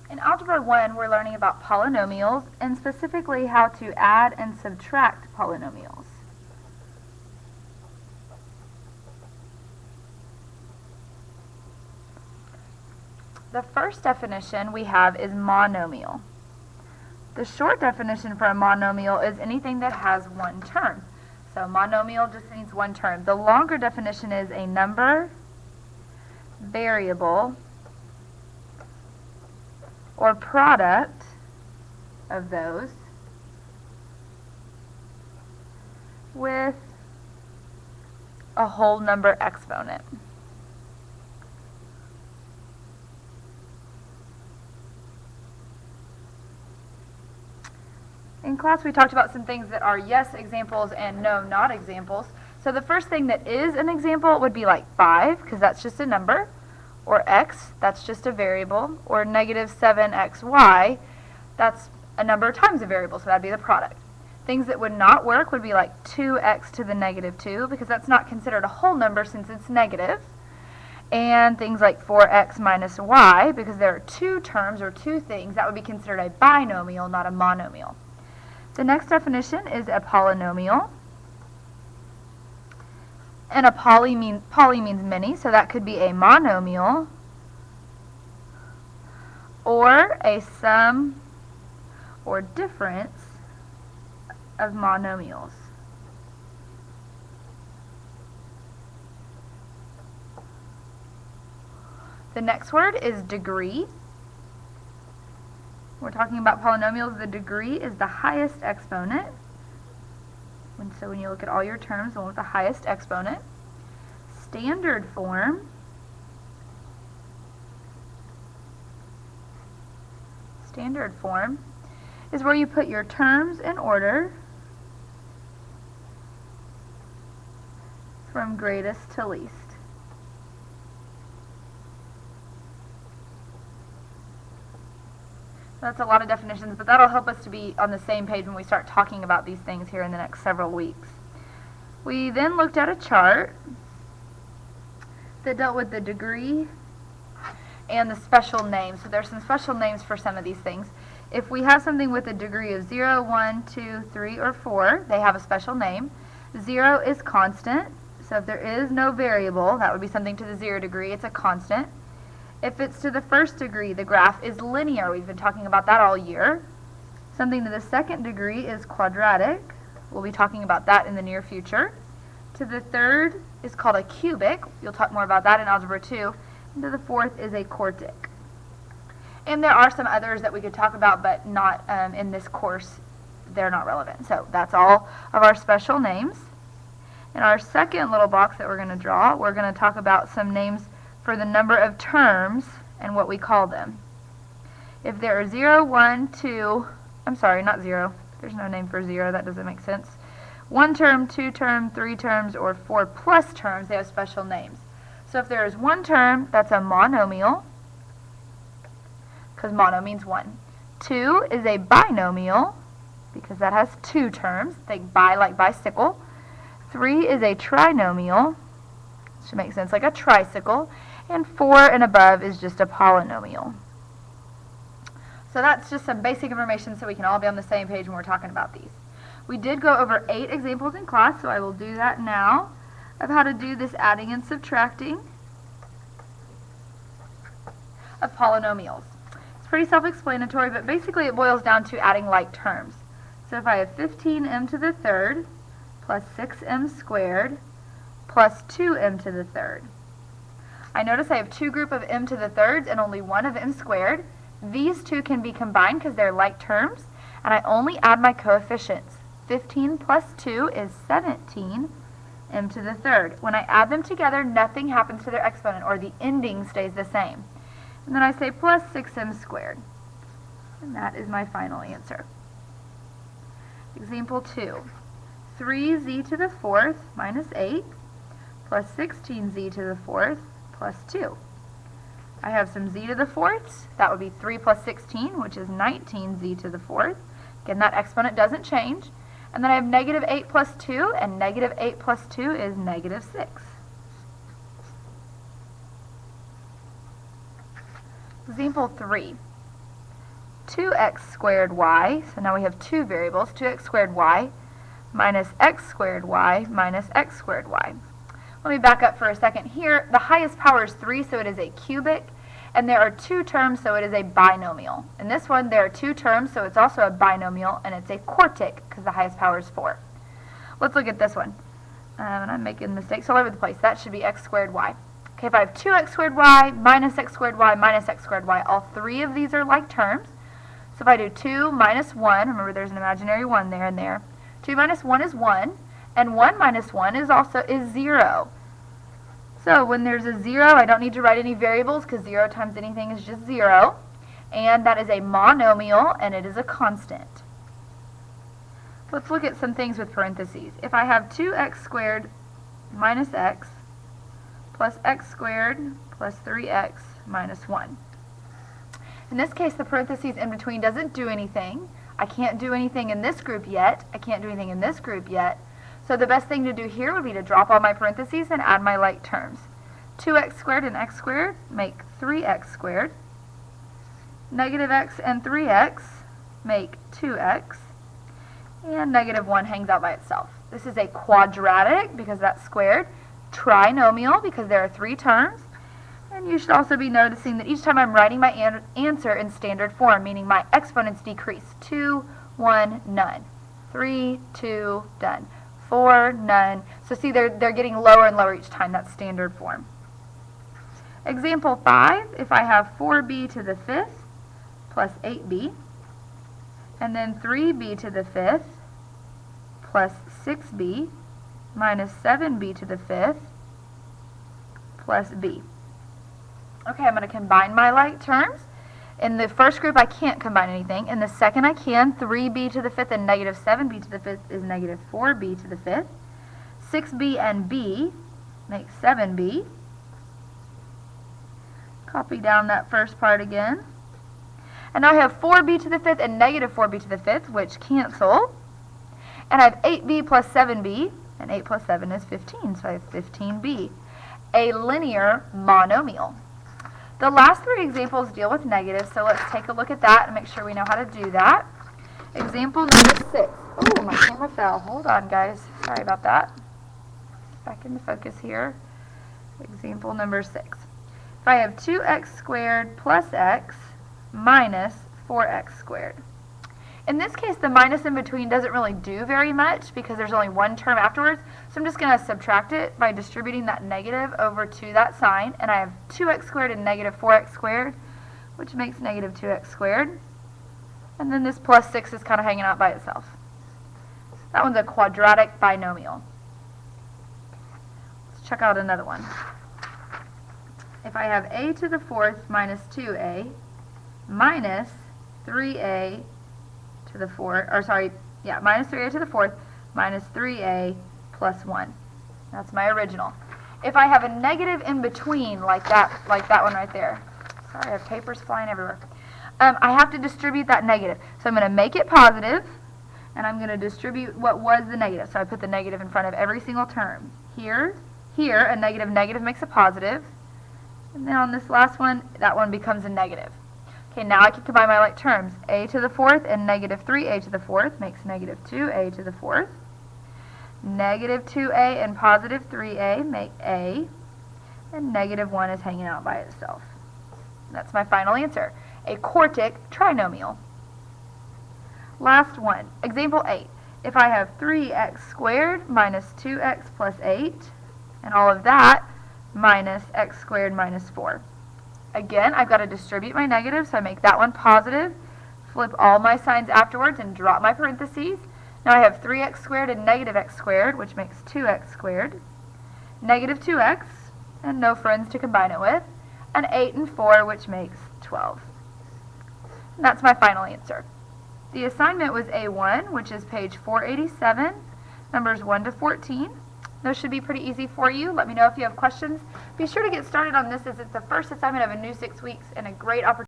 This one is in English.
In Algebra 1, we're learning about polynomials and specifically how to add and subtract polynomials. The first definition we have is monomial. The short definition for a monomial is anything that has one term. So monomial just means one term. The longer definition is a number, variable, or product of those with a whole number exponent. In class we talked about some things that are yes examples and no not examples. So the first thing that is an example would be like 5, because that's just a number, or x, that's just a variable, or negative 7xy, that's a number times a variable, so that'd be the product. Things that would not work would be like 2x to the negative 2, because that's not considered a whole number since it's negative. And things like 4x minus y, because there are two terms or two things, that would be considered a binomial, not a monomial. The next definition is a polynomial. And a poly means many, so that could be a monomial or a sum or difference of monomials. The next word is degree. We're talking about polynomials. The degree is the highest exponent. And so when you look at all your terms, the one with the highest exponent. Standard form. Standard form is where you put your terms in order from greatest to least. That's a lot of definitions, but that'll help us to be on the same page when we start talking about these things here in the next several weeks. We then looked at a chart that dealt with the degree and the special names. So there's some special names for some of these things. If we have something with a degree of 0, 1, 2, 3, or 4, they have a special name. 0 is constant, so if there is no variable, that would be something to the 0 degree, it's a constant. If it's to the first degree, the graph is linear. We've been talking about that all year. Something to the second degree is quadratic. We'll be talking about that in the near future. To the third is called a cubic. You'll talk more about that in Algebra 2. And to the fourth is a quartic. And there are some others that we could talk about, but not in this course. They're not relevant. So that's all of our special names. In our second little box that we're going to draw, we're going to talk about some names for the number of terms and what we call them. If there are 0, 1, 2, I'm sorry, not 0. There's no name for 0. That doesn't make sense. 1 term, 2 term, 3 terms, or 4 plus terms, they have special names. So if there is 1 term, that's a monomial, because mono means 1. 2 is a binomial, because that has 2 terms. Think bi like bicycle. 3 is a trinomial. Should make sense, like a tricycle. And 4 and above is just a polynomial. So that's just some basic information so we can all be on the same page when we're talking about these. We did go over 8 examples in class, so I will do that now, of how to do this adding and subtracting of polynomials. It's pretty self-explanatory, but basically it boils down to adding like terms. So if I have 15m to the third plus 6m squared plus 2m to the third. I notice I have 2 groups of m to the thirds and only 1 of m squared. These 2 can be combined because they're like terms, and I only add my coefficients. 15 plus 2 is 17 m to the third. When I add them together, nothing happens to their exponent, or the ending stays the same. And then I say plus 6m squared. And that is my final answer. Example 2. 3z to the fourth minus 8 plus 16z to the fourth plus 2. I have some z to the fourths. That would be 3 plus 16, which is 19z to the fourth. Again, that exponent doesn't change. And then I have negative 8 plus 2, and negative 8 plus 2 is negative 6. Example 3. 2x squared y, so now we have two variables, 2x squared y minus x squared y minus x squared y. Let me back up for a second here. The highest power is 3, so it is a cubic, and there are two terms, so it is a binomial. In this one, there are two terms, so it's also a binomial, and it's a quartic because the highest power is 4. Let's look at this one. And I'm making mistakes all over the place. That should be x squared y. Okay, if I have 2x squared y minus x squared y minus x squared y, all three of these are like terms. So if I do 2 minus 1, remember there's an imaginary 1 there and there. 2 minus 1 is 1, and 1 minus 1 is 0. So when there's a 0, I don't need to write any variables because 0 times anything is just 0. And that is a monomial, and it is a constant. Let's look at some things with parentheses. If I have 2x squared minus x plus x squared plus 3x minus 1. In this case, the parentheses in between doesn't do anything. I can't do anything in this group yet. I can't do anything in this group yet. So the best thing to do here would be to drop all my parentheses and add my like terms. 2x squared and x squared make 3x squared. Negative x and 3x make 2x. And negative 1 hangs out by itself. This is a quadratic because that's squared. Trinomial because there are three terms. And you should also be noticing that each time I'm writing my answer in standard form, meaning my exponents decrease. 2, 1, none. 3, 2, done. 4, none. So see, they're getting lower and lower each time. That's standard form. Example 5, if I have 4b to the 5th plus 8b, and then 3b to the 5th plus 6b minus 7b to the 5th plus b. Okay, I'm going to combine my like terms. In the first group, I can't combine anything. In the second, I can. 3b to the 5th and negative 7b to the 5th is negative 4b to the 5th. 6b and b make 7b. Copy down that first part again. And now I have 4b to the 5th and negative 4b to the 5th, which cancel. And I have 8b plus 7b, and 8 plus 7 is 15, so I have 15b. A linear monomial. The last three examples deal with negatives, so let's take a look at that and make sure we know how to do that. Example number 6. Oh, my camera fell. Hold on, guys. Sorry about that. Back into focus here. Example number 6. If I have 2x squared plus x minus 4x squared. In this case, the minus in between doesn't really do very much because there's only one term afterwards. So I'm just going to subtract it by distributing that negative over to that sign. And I have 2x squared and negative 4x squared, which makes negative 2x squared. And then this plus 6 is kind of hanging out by itself. That one's a quadratic binomial. Let's check out another one. If I have a to the 4th minus 2a minus 3a to the 4th, or sorry, yeah, minus 3a to the 4th minus 3a plus 1. That's my original. If I have a negative in between, like that one right there. Sorry, I have papers flying everywhere. I have to distribute that negative. So I'm going to make it positive, and I'm going to distribute what was the negative. So I put the negative in front of every single term. Here, a negative makes a positive. And then on this last one, that one becomes a negative. Okay, now I can combine my like terms. A to the 4th and negative 3a to the 4th makes negative 2a to the 4th. Negative 2a and positive 3a make a. And negative 1 is hanging out by itself. That's my final answer. A quartic trinomial. Last one. Example 8. If I have 3x squared minus 2x plus 8, and all of that, minus x squared minus 4. Again, I've got to distribute my negatives, so I make that one positive, flip all my signs afterwards, and drop my parentheses. Now I have 3x squared and negative x squared, which makes 2x squared, negative 2x, and no friends to combine it with, and 8 and 4, which makes 12. And that's my final answer. The assignment was A1, which is page 487, numbers 1 to 14. Those should be pretty easy for you. Let me know if you have questions. Be sure to get started on this as it's the first assignment of a new 6 weeks and a great opportunity.